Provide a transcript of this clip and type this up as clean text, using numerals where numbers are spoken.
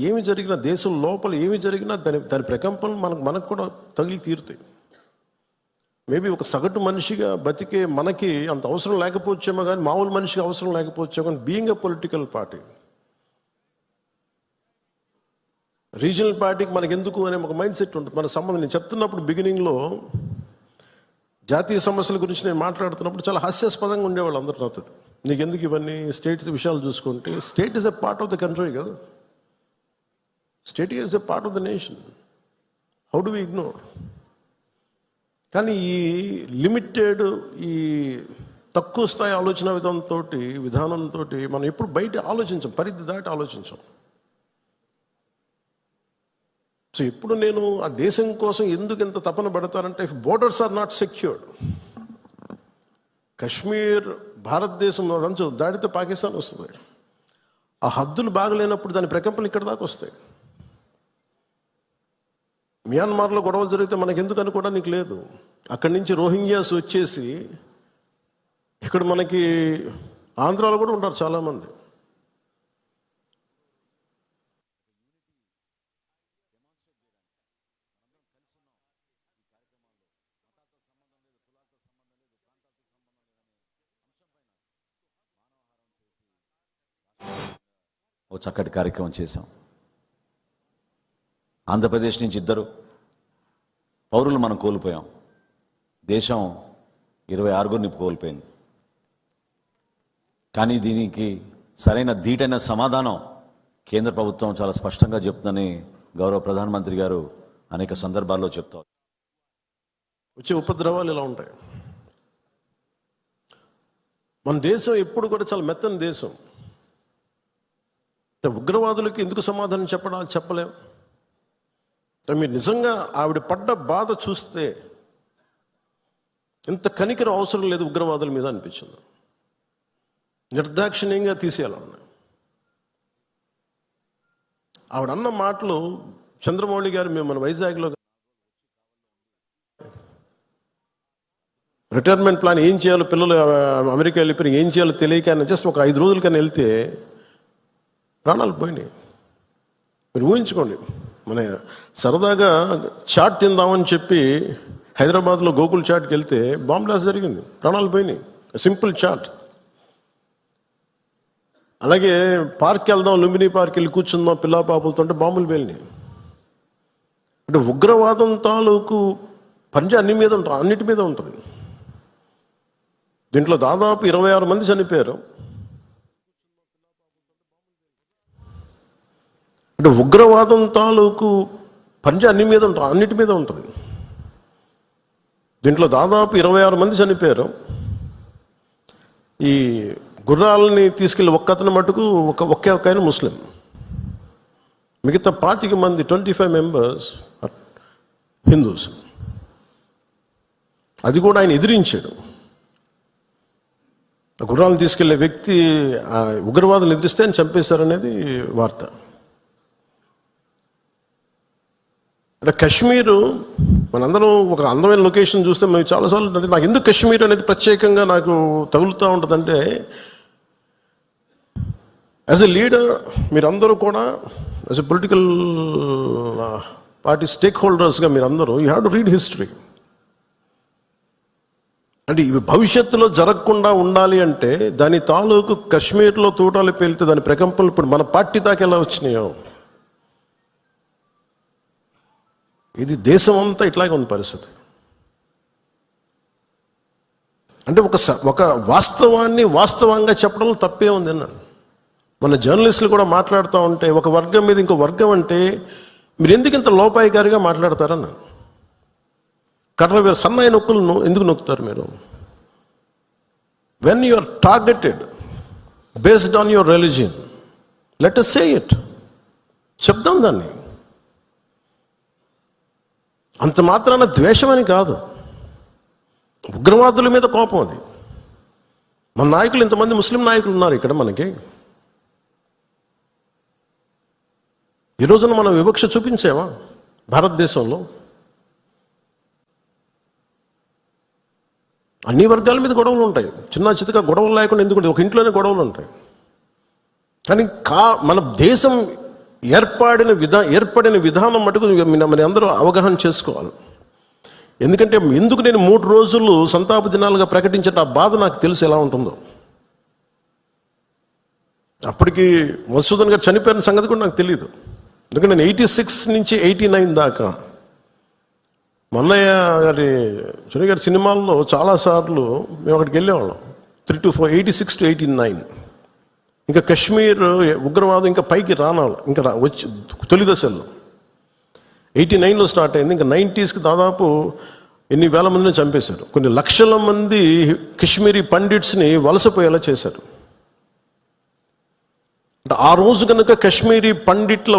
ఏమి జరిగినా, దేశం లోపల ఏమి జరిగినా దాని ప్రకంపనలు మనకు కూడా తగిలి తీరుతాయి. మేబీ ఒక సగటు మనిషిగా బతికే మనకి అంత అవసరం లేకపోవచ్చేమో, కానీ మామూలు మనిషికి అవసరం లేకపోవచ్చేమో, కానీ being a political party, regional పార్టీకి మనకు ఎందుకు అనే ఒక మైండ్ సెట్ ఉంటుంది. మన సంబంధం నేను చెప్తున్నప్పుడు బిగినింగ్లో జాతీయ సమస్యల గురించి నేను మాట్లాడుతున్నప్పుడు చాలా హాస్యాస్పదంగా ఉండేవాళ్ళు అందరూ నాతో. నీకు ఎందుకు ఇవన్నీ స్టేట్స్ విషయాలు చూసుకుంటే, state is a part of the country కదా, state is a part of the nation, how do we ignore? కానీ ఈ లిమిటెడ్, ఈ తక్కువ స్థాయి ఆలోచన విధానంతో మనం ఎప్పుడు బయట ఆలోచించాం, పరిధి దాటి ఆలోచించాం. సో ఇప్పుడు నేను ఆ దేశం కోసం ఎందుకు ఎంత తపన పడతానంటే, if borders are not secured, Kashmir భారతదేశం అంచు దాడితే పాకిస్తాన్ వస్తుంది. ఆ హద్దులు బాగలేనప్పుడు దాని ప్రకంపనలు ఇక్కడ దాకా వస్తాయి. మియాన్మార్లో గొడవలు జరిగితే మనకు ఎందుకు అనుకోవడానికి లేదు. అక్కడి నుంచి రోహింగ్యాస్ వచ్చేసి ఇక్కడ మనకి ఆంధ్రాలో కూడా ఉంటారు చాలామంది. ఓ చక్కటి కార్యక్రమం చేశాం. ఆంధ్రప్రదేశ్ నుంచి 2 పౌరులు మనం కోల్పోయాం. దేశం 26 కోల్పోయింది. కానీ దీనికి సరైన ధీటైన సమాధానం కేంద్ర ప్రభుత్వం చాలా స్పష్టంగా చెప్తుందని గౌరవ ప్రధానమంత్రి గారు అనేక సందర్భాల్లో చెప్తారు. వచ్చే ఉపద్రవాలు ఇలా ఉంటాయి. మన దేశం ఎప్పుడు కూడా చాలా మెత్తని దేశం. ఉగ్రవాదులకి ఎందుకు సమాధానం చెప్పలేం. మీరు నిజంగా ఆవిడ పడ్డ బాధ చూస్తే ఇంత కనికరం అవసరం లేదు ఉగ్రవాదుల మీద అనిపించింది. నిర్దాక్షిణ్యంగా తీసేయాలన్నా. ఆవిడ అన్న మాటలు చంద్రమౌళి గారు మేము మన వైజాగ్లో రిటైర్మెంట్ ప్లాన్ ఏం చేయాలో, పిల్లలు అమెరికా వెళ్ళిపోయి ఏం చేయాలో తెలియక జస్ట్ ఒక 5 రోజుల కన్నా వెళ్తే ప్రాణాలు పోయినాయి. మీరు ఊహించుకోండి, మన సరదాగా చాట్ తిందామని చెప్పి హైదరాబాద్లో గోకుల్ చాట్కి వెళ్తే బాంబ్ బ్లాస్ట్ జరిగింది, ప్రాణాలు పోయినాయి. Simple chat. అలాగే పార్క్ వెళ్దాం, లుంబిని పార్క్ వెళ్ళి కూర్చుందాం పిల్లా పాపలతో అంటే బాంబులు పేలినాయి. అంటే ఉగ్రవాదం తాలూకు పంజా అన్నిటి మీద ఉంటుంది. దీంట్లో దాదాపు 26 మంది చనిపోయారు. అంటే ఉగ్రవాదం తాలూకు పంజా అన్నిటి మీద ఉంటుంది. దీంట్లో దాదాపు 26 మంది చనిపోయారు. ఈ గుర్రాలని తీసుకెళ్ళి ఒక్కతను మటుకు ఒకే ఆయన ముస్లిం, మిగతా 25 మంది 25 మెంబర్స్ హిందూస్. అది కూడా ఆయన ఎదిరించాడు. గుర్రాలను తీసుకెళ్లే వ్యక్తి ఉగ్రవాదులు ఎదిరిస్తే ఆయన చంపేశారనేది వార్త. అంటే కశ్మీరు మనందరం ఒక అందమైన లొకేషన్ చూస్తే మేము చాలాసార్లు అంటే నాకు ఎందుకు కశ్మీర్ అనేది ప్రత్యేకంగా నాకు తగులుతూ ఉంటుందంటే, యాజ్ ఎ లీడర్ మీరందరూ కూడా as a political party stake హోల్డర్స్గా మీరందరూ you have to read history. అంటే ఇవి భవిష్యత్తులో జరగకుండా ఉండాలి అంటే దాని తాలూకు కశ్మీర్లో తూటాలు పేలితే దాని ప్రకంపనలు ఇప్పుడు మన పార్టీ దాకా ఎలా వచ్చినాయో, ఇది దేశం అంతా ఇట్లాగే ఉంది పరిస్థితి. అంటే ఒక వాస్తవాన్ని వాస్తవంగా చెప్పడంలో తప్పే ఉంది అన్నాను. మన జర్నలిస్టులు కూడా మాట్లాడుతూ ఉంటే ఒక వర్గం మీద ఇంకో వర్గం అంటే మీరు ఎందుకు ఇంత లోపాయికారిగా మాట్లాడతారన్నాను. సన్నాయి నొక్కులను ఎందుకు నొక్కుతారు మీరు? When you are targeted based on your religion, let us say it, చెప్దాం దాన్ని. అంత మాత్రాన ద్వేషమని కాదు, ఉగ్రవాదుల మీద కోపం అది. మన నాయకులు ఇంతమంది ముస్లిం నాయకులు ఉన్నారు ఇక్కడ మనకి. ఈ రోజున మనం వివక్ష చూపించామా భారతదేశంలో? అన్ని వర్గాల మీద గొడవలు ఉంటాయి, చిన్న చితక గొడవలు లేకుండా ఎందుకుంటే ఒక ఇంట్లోనే గొడవలు ఉంటాయి. కానీ మన దేశం ఏర్పడిన విధానం మటుకు మరి అందరూ అవగాహన చేసుకోవాలి. ఎందుకంటే ఎందుకు నేను 3 రోజులు సంతాప దినాలుగా ప్రకటించిన ఆ బాధ నాకు తెలుసు ఎలా ఉంటుందో. అప్పటికి మధుసూదన్ గారు చనిపోయిన సంగతి కూడా నాకు తెలియదు. ఎందుకంటే నేను 86 నుంచి 89 దాకా మన్నయ్య గారి చుని గారి సినిమాల్లో చాలాసార్లు మేము అక్కడికి వెళ్ళేవాళ్ళం. 3 to 4, 86 to 89. ఇంకా కశ్మీర్ ఉగ్రవాదం ఇంకా పైకి రానాలి, ఇంకా వచ్చి తొలి దశల్లో 89లో స్టార్ట్ అయింది. ఇంకా 90sకి దాదాపు ఎన్ని వేల మందిని చంపేశారు. కొన్ని లక్షల మంది కశ్మీరీ పండిట్స్ని వలసపోయేలా చేశారు. ఆ రోజు కనుక కశ్మీరీ పండిట్ల